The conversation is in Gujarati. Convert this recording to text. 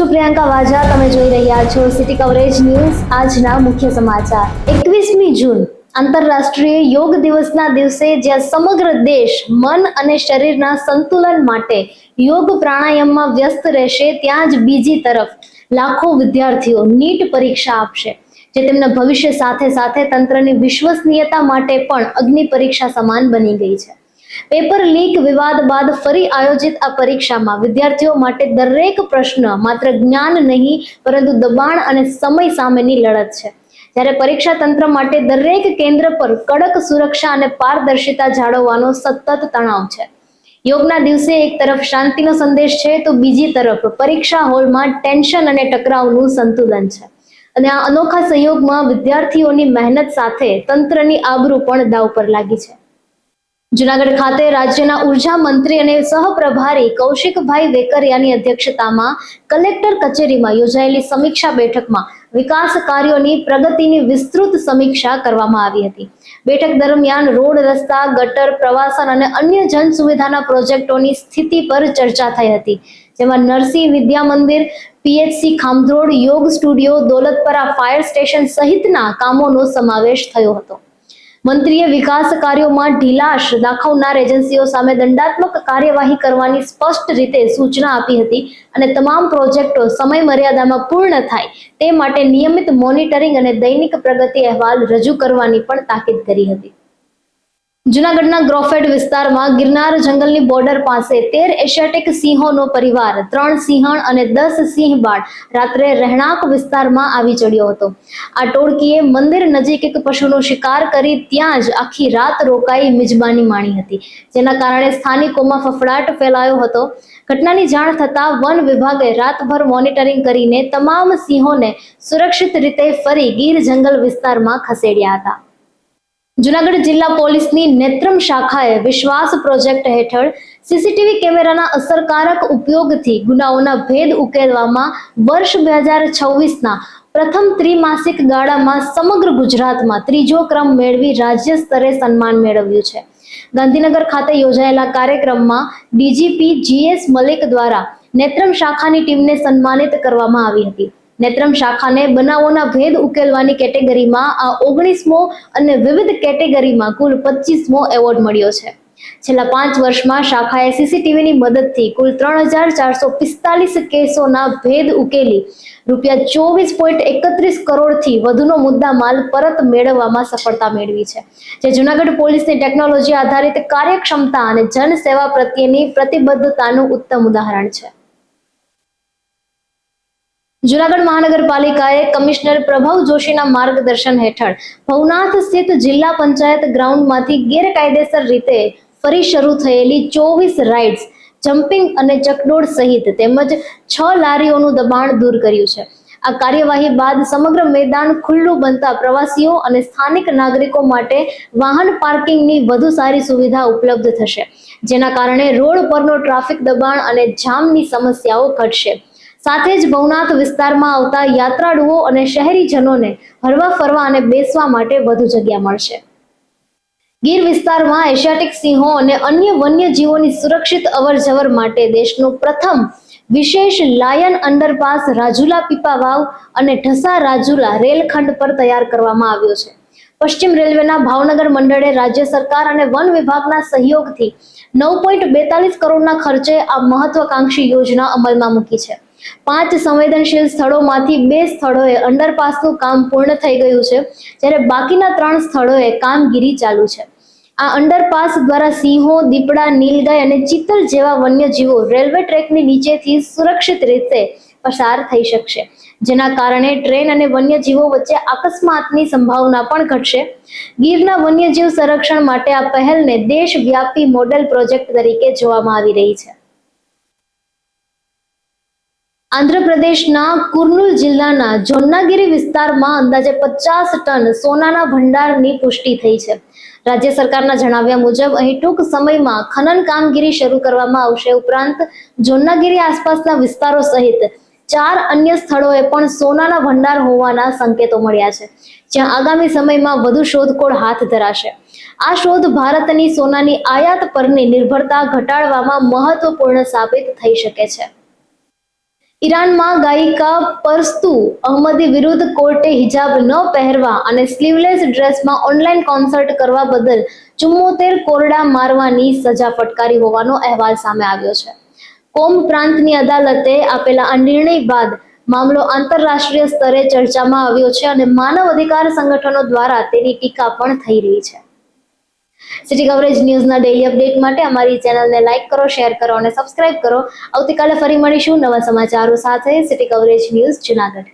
હું પ્રિયંકા વાજા, તમે જોઈ રહ્યા છો સિટી કવરેજ ન્યૂઝ। આજના મુખ્ય સમાચાર। 21મી જૂન આંતરરાષ્ટ્રીય યોગ દિવસના દિવસે જ્યાં સમગ્ર દેશ મન અને શરીરના સંતુલન માટે યોગ પ્રાણાયામમાં વ્યસ્ત રહેશે, ત્યાં જ બીજી તરફ લાખો વિદ્યાર્થીઓ નીટ પરીક્ષા આપશે, જે તેમના ભવિષ્ય સાથે સાથે તંત્રની વિશ્વસનીયતા માટે પણ અગ્નિ પરીક્ષા સમાન બની ગઈ છે। પેપર લીક વિવાદ બાદ ફરી આયોજિત આ પરીક્ષામાં વિદ્યાર્થીઓ માટે દરેક પ્રશ્ન માત્ર જ્ઞાન નહીં પરંતુ દબાણ અને સમય સામેની લડત છે। જ્યારે પરીક્ષા તંત્ર માટે દરેક કેન્દ્ર પર કડક સુરક્ષા અને પારદર્શિતા જાળવવાનો સતત તણાવ છે। યોગના દિવસે એક તરફ શાંતિનો સંદેશ છે, તો બીજી તરફ પરીક્ષા હોલમાં ટેન્શન અને ટકરાવનું સંતુલન છે। અને આ અનોખા સંયોગમાં વિદ્યાર્થીઓની મહેનત સાથે તંત્રની આબરૂ પણ દાવ પર લાગી છે। જૂનાગઢ ખાતે રાજ્યના ઉર્જા મંત્રી અને સહપ્રભારી કૌશિકભાઈ વેકરિયાની અધ્યક્ષતામાં કલેક્ટર કચેરીમાં યોજાયેલી સમીક્ષા બેઠકમાં વિકાસ કાર્યોની પ્રગતિની વિસ્તૃત સમીક્ષા કરવામાં આવી હતી। બેઠક દરમિયાન રોડ, રસ્તા, ગટર, પ્રવાસન અને અન્ય જન સુવિધાના પ્રોજેક્ટોની સ્થિતિ પર ચર્ચા થઈ હતી, જેમાં નરસિંહ વિદ્યા મંદિર, પીએચસી ખામધોડ, યોગ સ્ટુડિયો, દોલતપરા ફાયર સ્ટેશન સહિતના કામોનો સમાવેશ થયો હતો। મંત્રીએ વિકાસ કાર્યોમાં ઢીલાશ દાખવનાર એજન્સીઓ સામે દંડાત્મક કાર્યવાહી કરવાની સ્પષ્ટ રીતે સૂચના આપી હતી અને તમામ પ્રોજેક્ટો સમય મર્યાદામાં પૂર્ણ થાય તે માટે નિયમિત મોનિટરિંગ અને દૈનિક પ્રગતિ અહેવાલ રજૂ કરવાની પણ તાકીદ કરી હતી। જૂનાગઢના ગ્રોફેડ વિસ્તારમાં ગિરનાર જંગલની બોર્ડર પાસે 13 એશિયાટિક સિંહોનો પરિવાર, 3 સિંહણ અને 10 સિંહ બાળ રાત્રે રહેણાંક વિસ્તારમાં આવી ચડ્યો હતો। આ ટોળકીએ મંદિર નજીક એક પશુનો શિકાર કરી ત્યાં જ આખી રાત રોકાઈ મિજબાની માણી હતી, જેના કારણે સ્થાનિકોમાં ફફડાટ ફેલાયો હતો। ઘટનાની જાણ થતાં વન વિભાગે રાતભર મોનિટરિંગ કરીને તમામ સિંહોને સુરક્ષિત રીતે ફરી ગીર જંગલ વિસ્તારમાં ખસેડ્યા હતા। જૂનાગઢ જિલ્લા પોલીસની નેત્રમ શાખાએ વિશ્વાસ પ્રોજેક્ટ હેઠળ સીસીટીવી કેમેરાના અસરકારક ઉપયોગથી ગુનાઓના ભેદ ઉકેલવામાં વર્ષ 2026ના પ્રથમ ત્રિમાસિક ગાળામાં સમગ્ર ગુજરાતમાં 3જો ક્રમ મેળવી રાજ્ય સ્તરે સન્માન મેળવ્યું છે। ગાંધીનગર ખાતે યોજાયેલા કાર્યક્રમમાં ડીજીપી જીએસ મલિક દ્વારા નેત્રમ શાખાની ટીમને સન્માનિત કરવામાં આવી હતી। નેત્રમ શાખાને બનાવોના ભેદ ઉકેલવાની કેટેગરીમાં આ 19મો અને વિવિધ કેટેગરીમાં કુલ 25મો એવોર્ડ મળ્યો છે। છેલ્લા 5 વર્ષમાં શાખાએ સીસીટીવીની મદદથી કુલ 3445 કેસોના ભેદ ઉકેલી ₹24.31 કરોડથી વધુનો મુદ્દામાલ પરત મેળવવામાં સફળતા મેળવી છે, જે જૂનાગઢ પોલીસની ટેકનોલોજી આધારિત કાર્યક્ષમતા અને જનસેવા પ્રત્યેની પ્રતિબદ્ધતાનું ઉત્તમ ઉદાહરણ છે। જૂનાગઢ મહાનગરપાલિકાએ કમિશનર પ્રભવ જોશીના માર્ગદર્શન હેઠળ ભવનાથ સ્થિત જિલ્લા પંચાયત ગ્રાઉન્ડમાંથી ગેરકાયદેસર રીતે ફરી શરૂ થયેલી 24 રાઇડ્સ, જમ્પિંગ અને ચકડોળ સહિત તેમજ 6 લારીઓનું દબાણ દૂર કર્યું છે। આ કાર્યવાહી બાદ સમગ્ર મેદાન ખુલ્લું બનતા પ્રવાસીઓ અને સ્થાનિક નાગરિકો માટે વાહન પાર્કિંગની વધુ સારી સુવિધા ઉપલબ્ધ થશે, જેના કારણે રોડ પરનો ટ્રાફિક દબાણ અને જામની સમસ્યાઓ ઘટશે। સાથે જ ભવનાથ વિસ્તારમાં આવતા યાત્રાળુઓ અને શહેરીજનોને હરવા ફરવા અને બેસવા માટે વધુ જગ્યા મળશે। ગીર વિસ્તારમાં એશિયાટિક સિંહો અને અન્ય વન્યજીવોની સુરક્ષિત અવરજવર માટે દેશનો પ્રથમ વિશેષ લાયન અંડરપાસ રાજુલા પીપાવાવ અને ઢસા રાજુલા રેલખંડ પર તૈયાર કરવામાં આવ્યો છે। પશ્ચિમ રેલવેના ભાવનગર મંડળે રાજ્ય સરકાર અને વન વિભાગના સહયોગથી 9.42 કરોડના ખર્ચે આ મહત્વાકાંક્ષી યોજના અમલમાં મૂકી છે। 5 સંવેદનશીલ સ્થળોમાંથી 2 સ્થળોએ અંડરપાસનું કામ પૂર્ણ થઈ ગયું છે, જ્યારે બાકીના 3 સ્થળોએ કામગીરી ચાલુ છે। આ અંડરપાસ દ્વારા સિંહો, દીપડા, નીલગાય અને ચિત્તલ જેવા વન્યજીવો રેલવે ટ્રેકની નીચેથી સુરક્ષિત રીતે પસાર થઈ શકશે, જેના કારણે ટ્રેન અને વન્યજીવો વચ્ચે અકસ્માતની સંભાવના પણ ઘટશે। ગીરના વન્યજીવ સંરક્ષણ માટે આ પહેલને દેશવ્યાપી મોડેલ પ્રોજેક્ટ તરીકે જોવામાં આવી રહી છે। આંધ્રપ્રદેશના કુર્નૂલ જિલ્લાના જોન્નાગિરી વિસ્તારમાં અંદાજે 50 ટન સોનાના ભંડારની પુષ્ટિ થઈ છે। રાજ્ય સરકારના જણાવ્યા મુજબ અહીં ટૂંક સમયમાં ખનન કામગીરી શરૂ કરવામાં આવશે। ઉપરાંત જોન્નાગિરી આસપાસના વિસ્તારો સહિત 4 અન્ય સ્થળોએ પણ સોનાના ભંડાર હોવાના સંકેતો મળ્યા છે, જ્યાં આગામી સમયમાં વધુ શોધખોળ હાથ ધરાશે। આ શોધ ભારતની સોનાની આયાત પરની નિર્ભરતા ઘટાડવામાં મહત્વપૂર્ણ સાબિત થઈ શકે છે। ઈરાનમાં ગાયિકા પરસ્તુ અહમદી વિરુદ્ધ કોર્ટે હિજાબ ન પહેરવા અને સ્લીવલેસ ડ્રેસમાં ઓનલાઈન કોન્સર્ટ કરવા બદલ 74 કોરડા મારવાની સજા ફટકારી હોવાનો અહેવાલ સામે આવ્યો છે. કોમ પ્રાંતની અદાલતે આપેલા આ નિર્ણય બાદ મામલો આંતરરાષ્ટ્રીય સ્તરે ચર્ચામાં આવ્યો છે અને માનવ અધિકાર સંગઠનો દ્વારા તેની ટીકા પણ થઈ રહી છે. સિટી કવરેજ ન્યૂઝના ડેઇલી અપડેટ માટે અમારી ચેનલને લાઇક કરો, શેર કરો અને સબસ્ક્રાઇબ કરો. આવતીકાલે ફરી મળીશું નવા સમાચારો સાથે. City coverage news Junagadh.